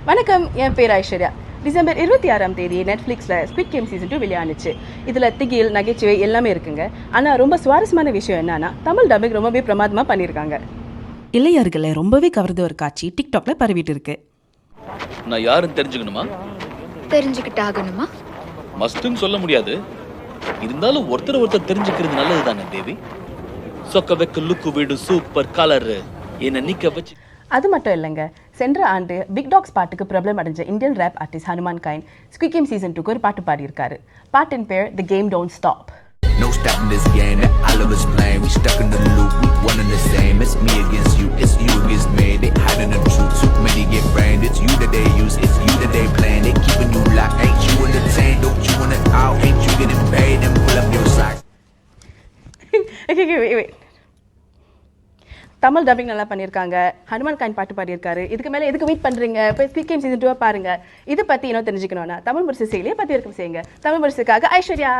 வணக்கம், என் பேர் ஐஸ்வர்யா. டிசம்பர் 26ஆம் தேதி நெட்ஃப்ளிக்ஸில் ஸ்குவிட் கேம் சீசன் 2 வெளியானுச்சு. இதில் திகில், நகைச்சுவை எல்லாமே இருக்குங்க. ஆனால் ரொம்ப சுவாரஸ்யமான விஷயம் என்னன்னா, தமிழ் டப்பிங் ரொம்பவே பிரமாதமாக பண்ணியிருக்காங்க. இளையர்களை ரொம்பவே கவர்ந்த ஒரு காட்சி டிக்டாக்ல பரவிட்டு இருக்கு. நான் யாருன்னு தெரிஞ்சுக்கணுமா? தெரிஞ்சுக்கிட்டாகணுமா? மஸ்ட்னு சொல்ல முடியாது. இருந்தாலும் ஒருத்தர் தெரிஞ்சுக்கிறது நல்லது தானே தேவி. சொக்க வெக்க லுக்கு வீடு சூப்பர் கலர் என்ன நிக்க வச்சு. அது மட்டும் இல்லைங்க, சென்ற ஆண்டு பிக் டாக்ஸ் பாட்டுக்கு பிரபலம் அடைஞ்ச இந்தியன் ரேப் ஆர்டிஸ்ட் ஹனுமான் கைன் ஸ்குவிட் கேம் சீசன் 2க்கு ஒரு பாட்டு பாடியிருக்காரு. பாட்டின் பேர் the game don't stop. No stopping this game that all of us playing. We stuck in the loop, we one and the same. It's me against you, it's you against me. They hiding the truth, too many get framed. It's you that they use, it's you that they playing. They keeping you locked, ain't you entertained? Don't you wanna out, ain't you getting paid? Then pull up your socks. wait. Tamil dubbing நல்லா பண்ணியிருக்காங்க. ஹனுமான் கைன் பாட்டு பாடியிருக்காரு. இதுக்கு மேலே எதுக்கு wait பண்ணுறீங்க? இப்போ squid game season 2 பாருங்க. இதை பற்றி இன்னும் தெரிஞ்சுக்கணும்னா தமிழ் முரசு செயலியை பற்றி இருக்கும் செய்யுங்க. தமிழ் முரசுக்காக ஐஸ்வர்யா.